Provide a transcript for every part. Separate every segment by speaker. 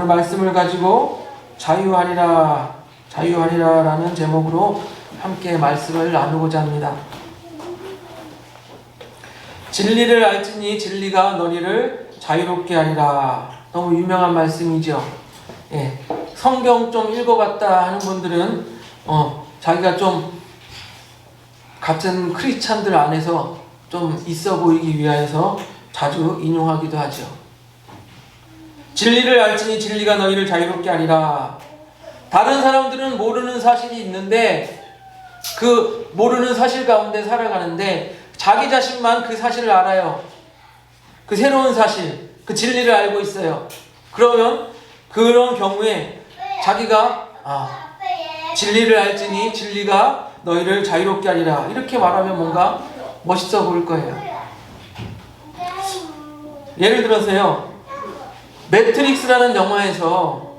Speaker 1: 말씀을 가지고 자유하리라 라는 제목으로 함께 말씀을 나누고자 합니다. 진리를 알지니 진리가 너희를 자유롭게 하리라. 너무 유명한 말씀이죠. 예, 성경 좀 읽어봤다 하는 분들은 자기가 좀 같은 크리스찬들 안에서 좀 있어 보이기 위해서 자주 인용하기도 하죠. 진리를 알지니 진리가 너희를 자유롭게 하리라. 다른 사람들은 모르는 사실이 있는데 그 모르는 사실 가운데 살아가는데 자기 자신만 그 사실을 알아요. 그 새로운 사실, 그 진리를 알고 있어요. 그러면 그런 경우에 자기가 진리를 알지니 진리가 너희를 자유롭게 하리라 이렇게 말하면 뭔가 멋있어 보일 거예요. 예를 들어서요, 매트릭스라는 영화에서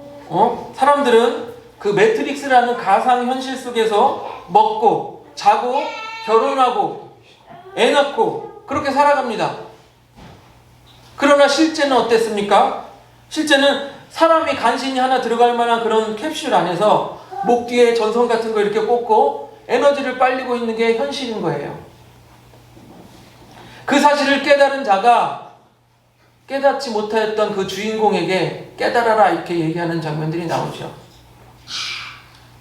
Speaker 1: 사람들은 그 매트릭스라는 가상 현실 속에서 먹고 자고 결혼하고 애 낳고 그렇게 살아갑니다. 그러나 실제는 어땠습니까? 실제는 사람이 간신히 하나 들어갈 만한 그런 캡슐 안에서 목 뒤에 전선 같은 거 이렇게 꽂고 에너지를 빨리고 있는 게 현실인 거예요. 그 사실을 깨달은 자가 깨닫지 못하였던 그 주인공에게 깨달아라 이렇게 얘기하는 장면들이 나오죠.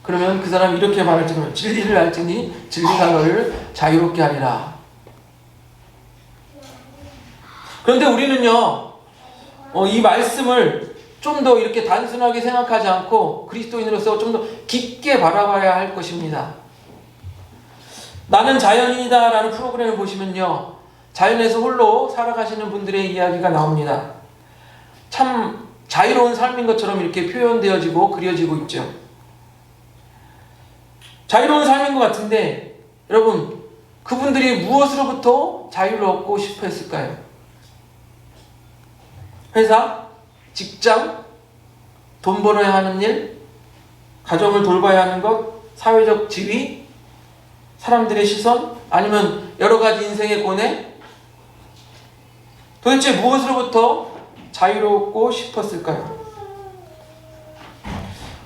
Speaker 1: 그러면 그 사람이 이렇게 말할지 모르면 진리를 알지니 진리가 너를 자유롭게 하리라. 그런데 우리는요, 이 말씀을 좀 더 이렇게 단순하게 생각하지 않고 그리스도인으로서 좀 더 깊게 바라봐야 할 것입니다. 나는 자연인이다 라는 프로그램을 보시면요, 자연에서 홀로 살아가시는 분들의 이야기가 나옵니다. 참 자유로운 삶인 것처럼 이렇게 표현되어지고 그려지고 있죠. 자유로운 삶인 것 같은데 여러분, 그분들이 무엇으로부터 자유를 얻고 싶어 했을까요? 회사, 직장, 돈 벌어야 하는 일, 가정을 돌봐야 하는 것, 사회적 지위, 사람들의 시선, 아니면 여러 가지 인생의 고뇌? 도대체 무엇으로부터 자유롭고 싶었을까요?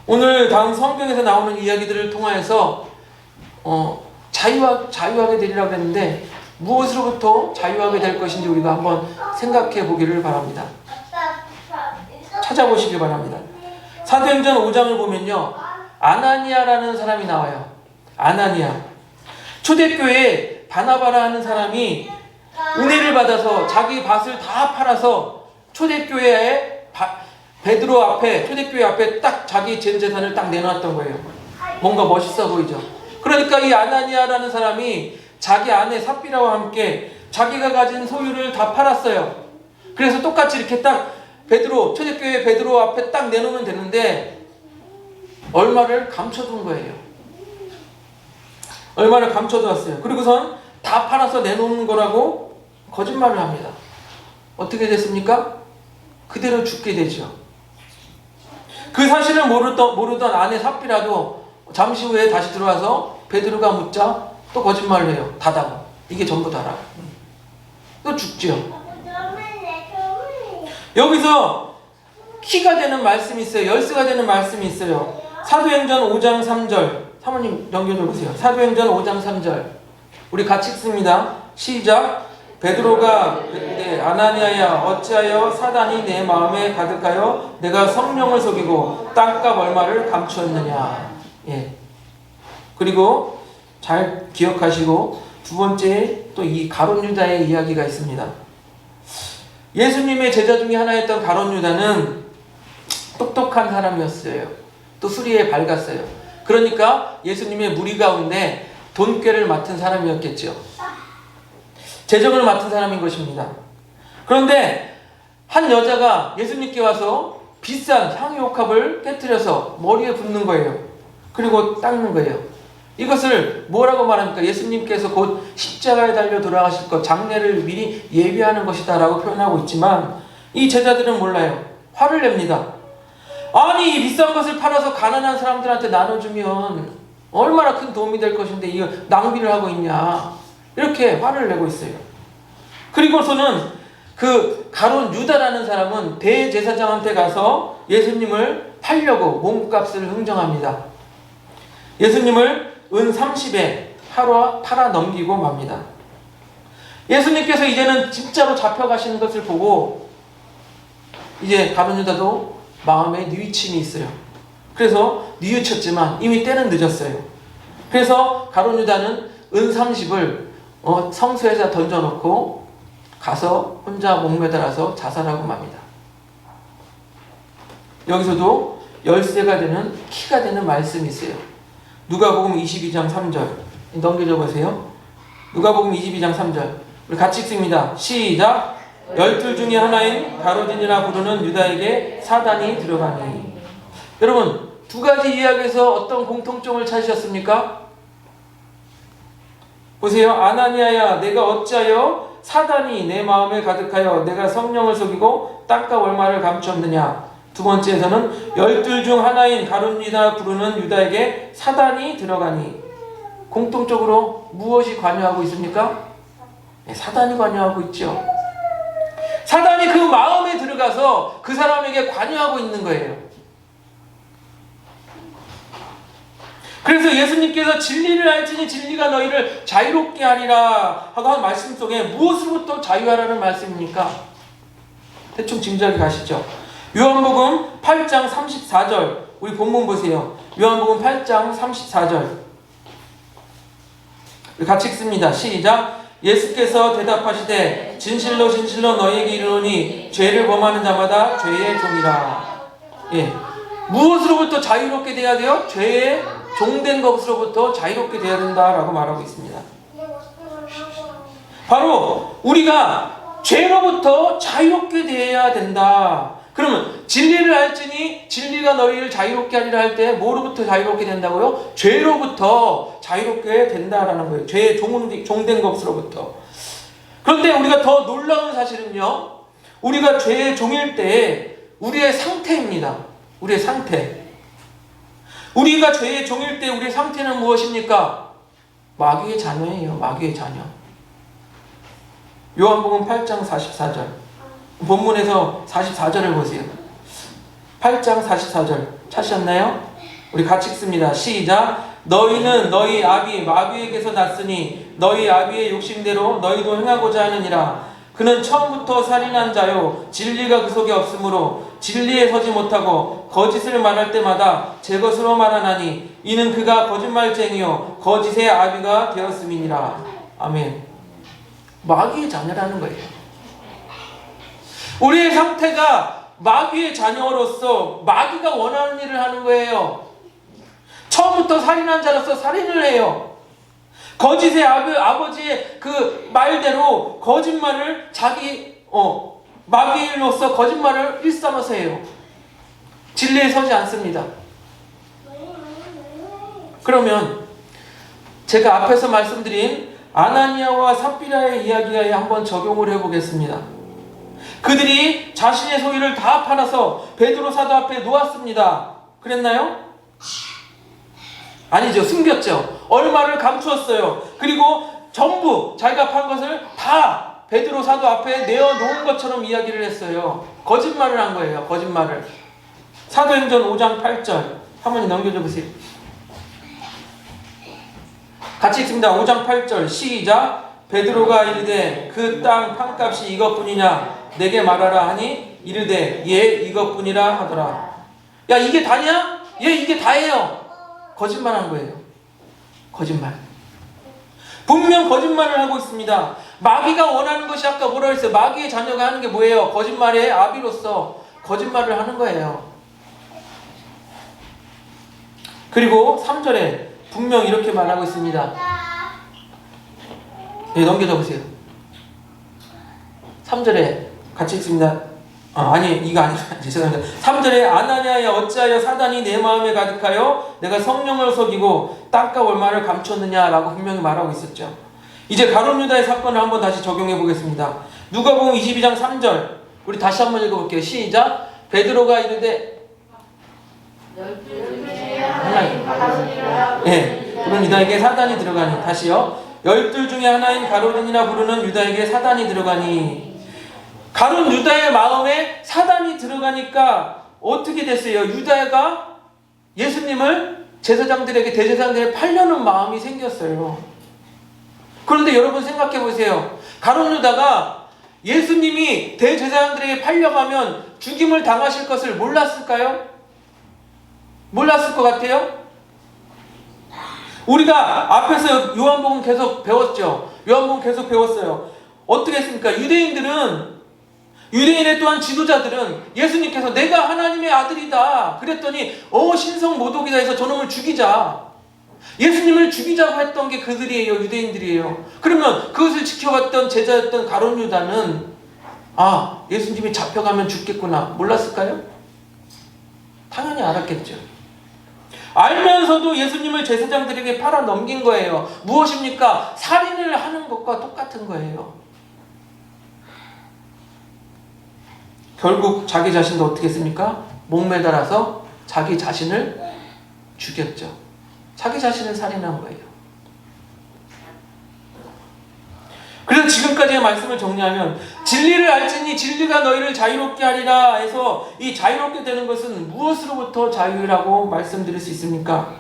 Speaker 1: 오늘 다음 성경에서 나오는 이야기들을 통하여서 자유하게 되리라고 했는데 무엇으로부터 자유하게 될 것인지 우리가 한번 생각해 보기를 바랍니다. 찾아보시길 바랍니다. 사도행전 5장을 보면요, 아나니아라는 사람이 나와요. 아나니아. 초대교회에 바나바라 하는 사람이 은혜를 받아서 자기 밭을 다 팔아서 초대교회 앞에 딱 자기 재산을 딱 내놨던 거예요. 뭔가 멋있어 보이죠. 그러니까 이 아나니아라는 사람이 자기 아내 삽비라와 함께 자기가 가진 소유를 다 팔았어요. 그래서 똑같이 이렇게 딱 초대교회 베드로 앞에 딱 내놓으면 되는데 얼마를 감춰둔 거예요. 얼마를 감춰두었어요. 그리고선 다 팔아서 내놓는 거라고 거짓말을 합니다. 어떻게 됐습니까? 그대로 죽게 되죠. 그 사실을 모르던 아내 삽비라도 잠시 후에 다시 들어와서 베드로가 묻자 또 거짓말을 해요. 다다고. 이게 전부 다라. 또 죽죠. 여기서 키가 되는 말씀이 있어요. 열쇠가 되는 말씀이 있어요. 사도행전 5장 3절. 사모님 넘겨줘 보세요. 사도행전 5장 3절. 우리 같이 읽습니다. 시작. 베드로가 그때 아나니아야 어찌하여 사단이 내 마음에 가득하여 내가 성령을 속이고 땅값 얼마를 감추었느냐. 예. 그리고 잘 기억하시고 두 번째 또 이 가룟 유다의 이야기가 있습니다. 예수님의 제자 중에 하나였던 가룟 유다는 똑똑한 사람이었어요. 또 수리에 밝았어요. 그러니까 예수님의 무리 가운데 돈꾀를 맡은 사람이었겠죠. 재정을 맡은 사람인 것입니다. 그런데 한 여자가 예수님께 와서 비싼 향유옥합을 깨뜨려서 머리에 붓는 거예요. 그리고 닦는 거예요. 이것을 뭐라고 말합니까? 예수님께서 곧 십자가에 달려 돌아가실 것, 장례를 미리 예비하는 것이다 라고 표현하고 있지만 이 제자들은 몰라요. 화를 냅니다. 아니, 이 비싼 것을 팔아서 가난한 사람들한테 나눠주면 얼마나 큰 도움이 될 것인데 이거 낭비를 하고 있냐, 이렇게 화를 내고 있어요. 그리고서는 그 가룟 유다라는 사람은 대제사장한테 가서 예수님을 팔려고 몸값을 흥정합니다. 예수님을 은 30에 팔아 넘기고 맙니다. 예수님께서 이제는 진짜로 잡혀가시는 것을 보고 이제 가룟 유다도 마음에 뉘우침이 있어요. 그래서 뉘우쳤지만 이미 때는 늦었어요. 그래서 가룟 유다는 은 30을 성소에다 던져놓고 가서 혼자 목매달아서 자살하고 맙니다. 여기서도 열쇠가 되는 키가 되는 말씀이 있어요. 누가복음 22장 3절 넘겨줘 보세요. 누가복음 22장 3절 우리 같이 읽습니다. 시작. 12 중에 하나인 가로진이라 부르는 유다에게 사단이 들어가니. 여러분 두 가지 이야기에서 어떤 공통점을 찾으셨습니까? 보세요. 아나니아야 내가 어찌하여 사단이 내 마음에 가득하여 내가 성령을 속이고 땅과 월마를 감추었느냐. 두 번째에서는 12 중 하나인 가룟유다 부르는 유다에게 사단이 들어가니. 공통적으로 무엇이 관여하고 있습니까? 네, 사단이 관여하고 있죠. 사단이 그 마음에 들어가서 그 사람에게 관여하고 있는 거예요. 그래서 예수님께서 진리를 알지니 진리가 너희를 자유롭게 하리라 하고 한 말씀 속에 무엇으로부터 자유하라는 말씀입니까? 대충 짐작이 가시죠? 요한복음 8장 34절 우리 본문 보세요. 요한복음 8장 34절 같이 읽습니다. 시작. 예수께서 대답하시되 진실로 진실로 너희에게 이르노니 죄를 범하는 자마다 죄의 종이라. 예. 무엇으로부터 자유롭게 돼야 돼요? 죄의 종된 것으로부터 자유롭게 돼야 된다라고 말하고 있습니다. 바로 우리가 죄로부터 자유롭게 돼야 된다. 그러면 진리를 알지니 진리가 너희를 자유롭게 하리라 할 때 뭐로부터 자유롭게 된다고요? 죄로부터 자유롭게 된다라는 거예요. 죄의 종된 것으로부터. 그런데 우리가 더 놀라운 사실은요. 우리가 죄의 종일 때 우리의 상태입니다. 우리의 상태. 우리가 죄의 종일 때 우리의 상태는 무엇입니까? 마귀의 자녀예요. 마귀의 자녀. 요한복음 8장 44절 본문에서 44절을 보세요. 8장 44절 찾으셨나요? 우리 같이 읽습니다. 시작. 너희는 너희 아비 마귀에게서 났으니 너희 아비의 욕심대로 너희도 행하고자 하느니라. 그는 처음부터 살인한 자요 진리가 그 속에 없으므로 진리에 서지 못하고 거짓을 말할 때마다 제 것으로 말하나니 이는 그가 거짓말쟁이요 거짓의 아비가 되었음이니라. 아멘. 마귀의 자녀라는 거예요. 우리의 상태가 마귀의 자녀로서 마귀가 원하는 일을 하는 거예요. 처음부터 살인한 자로서 살인을 해요. 거짓의 아버지의 그 말대로 거짓말을 마귀로서 거짓말을 일삼아서 해요. 진리에 서지 않습니다. 그러면 제가 앞에서 말씀드린 아나니아와 삽비라의 이야기에 한번 적용을 해보겠습니다. 그들이 자신의 소유를 다 팔아서 베드로 사도 앞에 놓았습니다. 그랬나요? 아니죠. 숨겼죠. 얼마를 감추었어요. 그리고 전부 자기가 판 것을 다 베드로 사도 앞에 내어놓은 것처럼 이야기를 했어요. 거짓말을 한 거예요. 거짓말을. 사도행전 5장 8절 한번 넘겨줘 보세요. 같이 읽습니다. 5장 8절 시작. 베드로가 이르되 그 땅 판값이 이것뿐이냐 내게 말하라 하니 이르되 예 이것뿐이라 하더라. 야 이게 다냐? 예 이게 다예요. 거짓말한 거예요. 거짓말. 분명 거짓말을 하고 있습니다. 마귀가 원하는 것이 아까 뭐라 그랬어요? 마귀의 자녀가 하는 게 뭐예요? 거짓말의 아비로서 거짓말을 하는 거예요. 그리고 3절에 분명 이렇게 말하고 있습니다. 네, 넘겨줘 보세요. 3절에 같이 읽습니다. 아니 이거 아니죠. 죄송합니다. 3절에 아나니아야 어찌하여 사단이 내 마음에 가득하여 내가 성령을 속이고 땅과 월마를 감췄느냐라고 분명히 말하고 있었죠. 이제 가룟 유다의 사건을 한번 다시 적용해 보겠습니다. 누가복음 22장 3절 우리 다시 한번 읽어볼게요. 시작. 베드로가 이르되 부른 유다에게 사단이 들어가니. 다시요. 12 중에 하나인 가로딘이라 부르는 유다에게 사단이 들어가니. 가룟 유다의 마음에 사단이 들어가니까 어떻게 됐어요? 유다가 예수님을 제사장들에게 대제사장들에게 팔려는 마음이 생겼어요. 그런데 여러분 생각해 보세요. 가룟 유다가 예수님이 대제사장들에게 팔려가면 죽임을 당하실 것을 몰랐을까요? 몰랐을 것 같아요? 우리가 앞에서 요한복음 계속 배웠죠. 요한복음 계속 배웠어요. 어떻게 했습니까? 유대인의 또한 지도자들은 예수님께서 내가 하나님의 아들이다 그랬더니 신성 모독이다 해서 저놈을 죽이자. 예수님을 죽이자고 했던 게 그들이에요. 유대인들이에요. 그러면 그것을 지켜봤던 제자였던 가룟 유다는 예수님이 잡혀가면 죽겠구나 몰랐을까요? 당연히 알았겠죠. 알면서도 예수님을 제사장들에게 팔아 넘긴 거예요. 무엇입니까? 살인을 하는 것과 똑같은 거예요. 결국 자기 자신도 어떻게 했습니까? 목매달아서 자기 자신을 죽였죠. 자기 자신을 살인한 거예요. 그래서 지금까지의 말씀을 정리하면 진리를 알지니 진리가 너희를 자유롭게 하리라 해서 이 자유롭게 되는 것은 무엇으로부터 자유라고 말씀드릴 수 있습니까?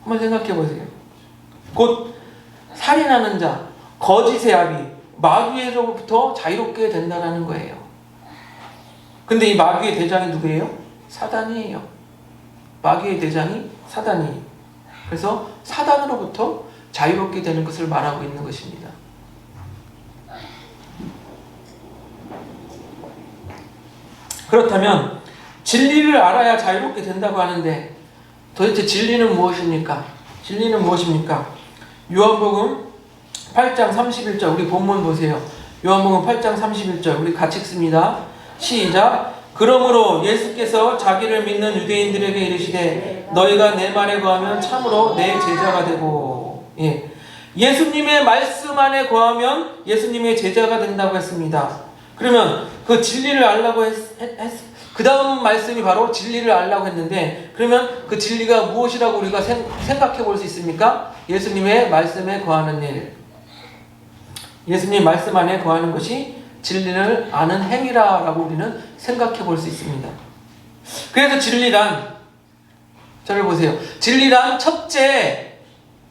Speaker 1: 한번 생각해 보세요. 곧 살인하는 자, 거짓의 아비, 마귀로부터 자유롭게 된다는 거예요. 근데 이 마귀의 대장이 누구예요? 사단이에요. 마귀의 대장이 사단이에요. 그래서 사단으로부터 자유롭게 되는 것을 말하고 있는 것입니다. 그렇다면 진리를 알아야 자유롭게 된다고 하는데 도대체 진리는 무엇입니까? 진리는 무엇입니까? 요한복음 8장 31절 우리 본문 보세요. 요한복음 8장 31절 우리 같이 읽습니다. 시작. 그러므로 예수께서 자기를 믿는 유대인들에게 이르시되 너희가 내 말에 거하면 참으로 내 제자가 되고 예수님의 말씀 안에 거하면 예수님의 제자가 된다고 했습니다. 그러면 그 진리를 알라고 그 다음 말씀이 바로 진리를 알라고 했는데 그러면 그 진리가 무엇이라고 우리가 생각해 볼 수 있습니까? 예수님의 말씀에 거하는 일. 예수님 말씀 안에 거하는 것이 진리를 아는 행위라고 우리는 생각해 볼 수 있습니다. 그래서 진리란 저를 보세요. 진리란 첫째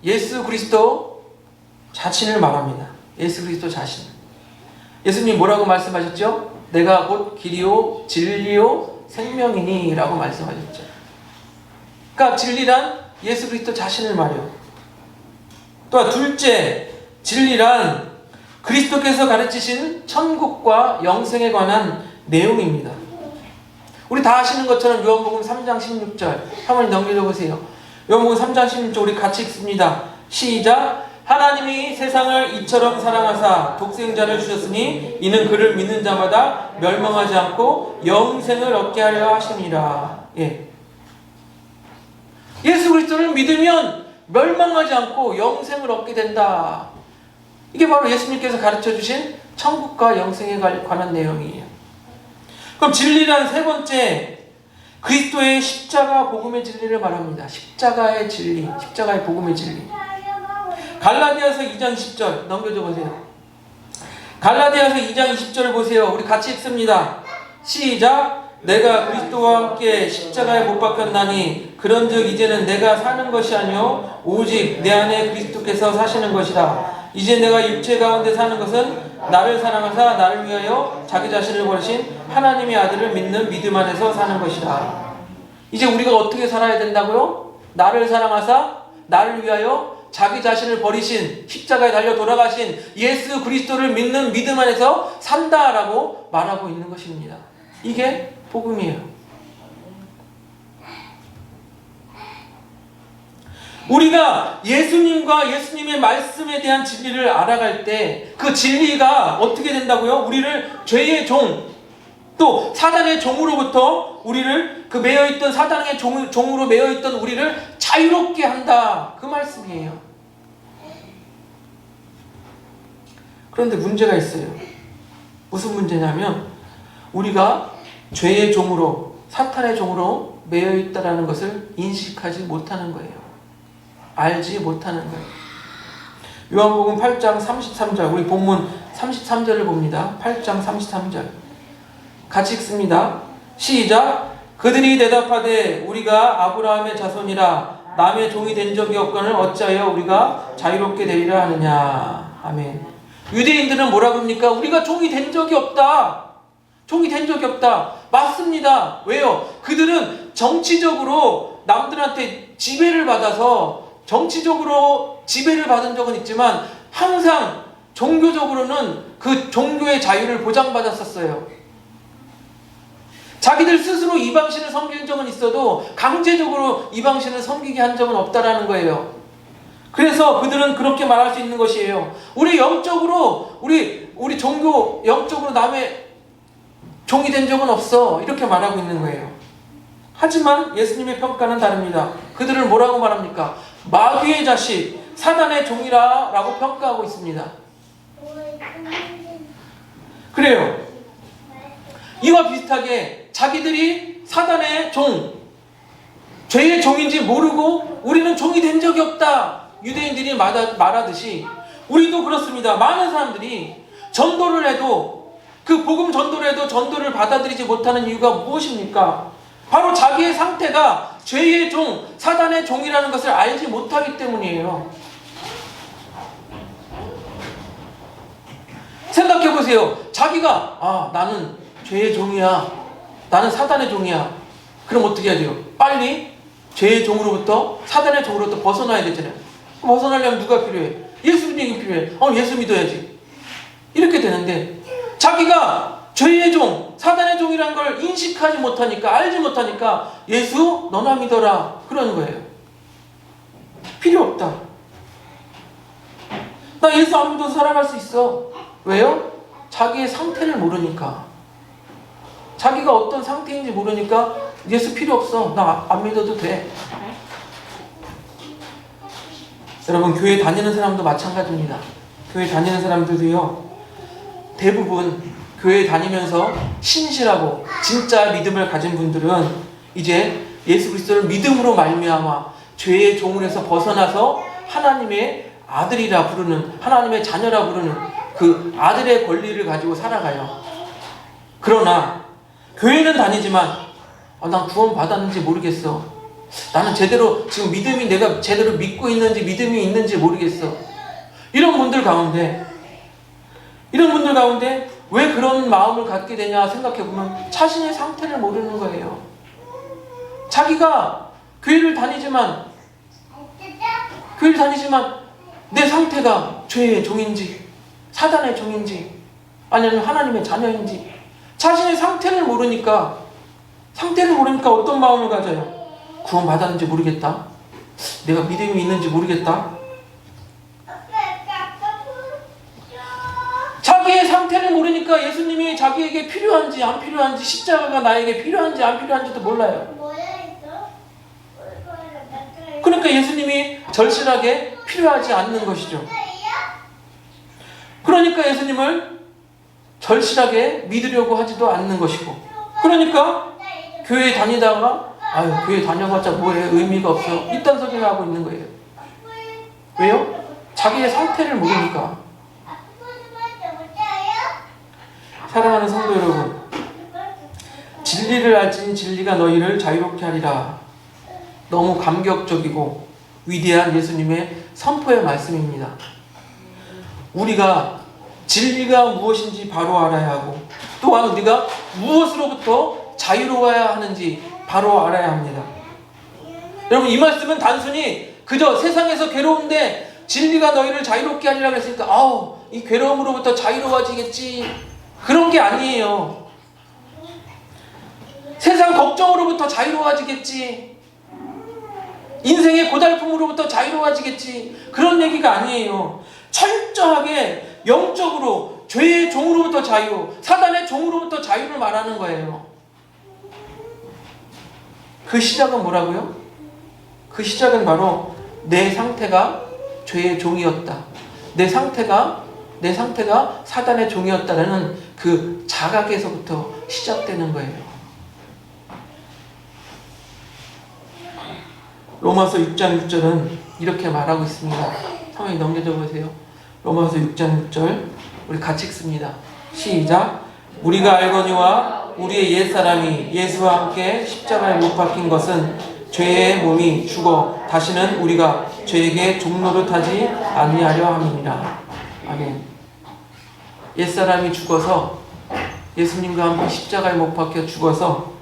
Speaker 1: 예수 그리스도 자신을 말합니다. 예수 그리스도 자신. 예수님 뭐라고 말씀하셨죠? 내가 곧 길이요 진리요 생명이니 라고 말씀하셨죠. 그러니까 진리란 예수 그리스도 자신을 말해요. 또 둘째 진리란 그리스도께서 가르치신 천국과 영생에 관한 내용입니다. 우리 다 아시는 것처럼 요한복음 3장 16절 한번 넘겨줘 보세요. 요한복음 3장 16절 우리 같이 읽습니다. 시작. 하나님이 세상을 이처럼 사랑하사 독생자를 주셨으니 이는 그를 믿는 자마다 멸망하지 않고 영생을 얻게 하려 하심이라. 예수 그리스도를 믿으면 멸망하지 않고 영생을 얻게 된다. 이게 바로 예수님께서 가르쳐주신 천국과 영생에 관한 내용이에요. 그럼 진리란 세 번째 그리스도의 십자가 복음의 진리를 말합니다. 십자가의 진리, 십자가의 복음의 진리. 갈라디아서 2장 20절 넘겨줘 보세요. 갈라디아서 2장 20절을 보세요. 우리 같이 읽습니다. 시작. 내가 그리스도와 함께 십자가에 못 박혔나니 그런즉 이제는 내가 사는 것이 아니요 오직 내 안에 그리스도께서 사시는 것이다. 이제 내가 육체 가운데 사는 것은 나를 사랑하사 나를 위하여 자기 자신을 버리신 하나님의 아들을 믿는 믿음 안에서 사는 것이다. 이제 우리가 어떻게 살아야 된다고요? 나를 사랑하사 나를 위하여 자기 자신을 버리신 십자가에 달려 돌아가신 예수 그리스도를 믿는 믿음 안에서 산다라고 말하고 있는 것입니다. 이게 복음이에요. 우리가 예수님과 예수님의 말씀에 대한 진리를 알아갈 때 그 진리가 어떻게 된다고요? 우리를 죄의 종, 또 사단의 종으로부터 우리를 그 매여있던 사단의 종으로 매여있던 우리를 자유롭게 한다. 그 말씀이에요. 그런데 문제가 있어요. 무슨 문제냐면 우리가 죄의 종으로 사탄의 종으로 매여있다라는 것을 인식하지 못하는 거예요. 알지 못하는 거예요. 요한복음 8장 33절 우리 본문 33절을 봅니다. 8장 33절 같이 읽습니다. 시작. 그들이 대답하되 우리가 아브라함의 자손이라 남의 종이 된 적이 없거늘 어찌하여 우리가 자유롭게 되리라 하느냐. 아멘. 유대인들은 뭐라 그럽니까? 우리가 종이 된 적이 없다. 종이 된 적이 없다. 맞습니다. 왜요? 그들은 정치적으로 남들한테 지배를 받아서 정치적으로 지배를 받은 적은 있지만 항상 종교적으로는 그 종교의 자유를 보장받았었어요. 자기들 스스로 이방신을 섬긴 적은 있어도 강제적으로 이방신을 섬기게 한 적은 없다라는 거예요. 그래서 그들은 그렇게 말할 수 있는 것이에요. 우리 영적으로 우리 종교 영적으로 남의 종이 된 적은 없어. 이렇게 말하고 있는 거예요. 하지만 예수님의 평가는 다릅니다. 그들을 뭐라고 말합니까? 마귀의 자식, 사단의 종이라고 평가하고 있습니다. 그래요. 이와 비슷하게 자기들이 사단의 종, 죄의 종인지 모르고 우리는 종이 된 적이 없다. 유대인들이 말하듯이 우리도 그렇습니다. 많은 사람들이 전도를 해도 그 복음 전도를 해도 전도를 받아들이지 못하는 이유가 무엇입니까? 바로 자기의 상태가 죄의 종, 사단의 종이라는 것을 알지 못하기 때문이에요. 생각해 보세요. 자기가 나는 죄의 종이야. 나는 사단의 종이야. 그럼 어떻게 해야 돼요? 빨리 죄의 종으로부터 사단의 종으로부터 벗어나야 되잖아요. 벗어나려면 누가 필요해? 예수 믿음이 필요해. 예수 믿어야지. 이렇게 되는데 자기가 죄의 종, 사단의 종이라는 걸 인식하지 못하니까, 알지 못하니까 예수 너나 믿어라 그러는 거예요. 필요 없다. 나 예수 안 믿어도 살아갈 수 있어. 왜요? 자기의 상태를 모르니까. 자기가 어떤 상태인지 모르니까 예수 필요 없어. 나 안 믿어도 돼. 여러분, 교회 다니는 사람도 마찬가지입니다. 교회 다니는 사람들도요, 대부분 교회 다니면서 신실하고 진짜 믿음을 가진 분들은 이제 예수 그리스도를 믿음으로 말미암아 죄의 종으로서 벗어나서 하나님의 아들이라 부르는, 하나님의 자녀라 부르는 그 아들의 권리를 가지고 살아가요. 그러나 교회는 다니지만 난 구원 받았는지 모르겠어. 나는 제대로 지금 믿음이 내가 제대로 믿고 있는지 믿음이 있는지 모르겠어. 이런 분들 가운데 왜 그런 마음을 갖게 되냐 생각해보면 자신의 상태를 모르는 거예요. 자기가 교회를 다니지만 내 상태가 죄의 종인지 사단의 종인지 아니면 하나님의 자녀인지 자신의 상태를 모르니까 어떤 마음을 가져요? 구원 받았는지 모르겠다. 내가 믿음이 있는지 모르겠다. 자기의 상태를 모르니까 예수님이 자기에게 필요한지 안 필요한지, 십자가가 나에게 필요한지 안 필요한지도 몰라요. 그러니까 예수님이 절실하게 필요하지 않는 것이죠. 그러니까 예수님을 절실하게 믿으려고 하지도 않는 것이고, 그러니까 교회 다니다가 교회 다녀봤자 뭐해, 의미가 없어, 이딴 소리를 하고 있는 거예요. 왜요? 자기의 상태를 모르니까. 사랑하는 성도 여러분, 진리를 알지니 진리가 너희를 자유롭게 하리라. 너무 감격적이고 위대한 예수님의 선포의 말씀입니다. 우리가 진리가 무엇인지 바로 알아야 하고, 또한 우리가 무엇으로부터 자유로워야 하는지 바로 알아야 합니다. 여러분, 이 말씀은 단순히 그저 세상에서 괴로운데 진리가 너희를 자유롭게 하리라 그랬으니까 이 괴로움으로부터 자유로워지겠지, 그런 게 아니에요. 세상 걱정으로부터 자유로워지겠지, 인생의 고달픔으로부터 자유로워지겠지, 그런 얘기가 아니에요. 철저하게 영적으로 죄의 종으로부터 자유, 사단의 종으로부터 자유를 말하는 거예요. 그 시작은 뭐라고요? 그 시작은 바로 내 상태가 죄의 종이었다, 내 상태가 사단의 종이었다라는 그 자각에서부터 시작되는 거예요. 로마서 6장 6절은 이렇게 말하고 있습니다. 상황이 넘겨져 보세요. 로마서 6장 6절 우리 같이 읽습니다. 시작. 우리가 알거니와 우리의 옛사람이 예수와 함께 십자가에 못 박힌 것은 죄의 몸이 죽어 다시는 우리가 죄에게 종노릇하지 아니하려 함이니라. 아멘. 옛사람이 죽어서 예수님과 함께 십자가에 못 박혀 죽어서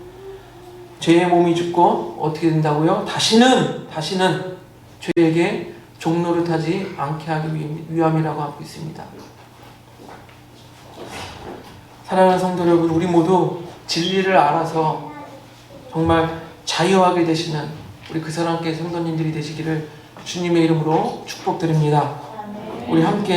Speaker 1: 죄의 몸이 죽고 어떻게 된다고요? 다시는 죄에게 종노릇하지 않게 하기 위함이라고 하고 있습니다. 사랑하는 성도 여러분, 우리 모두 진리를 알아서 정말 자유하게 되시는 우리 그 사람께 성도님들이 되시기를 주님의 이름으로 축복드립니다. 우리 함께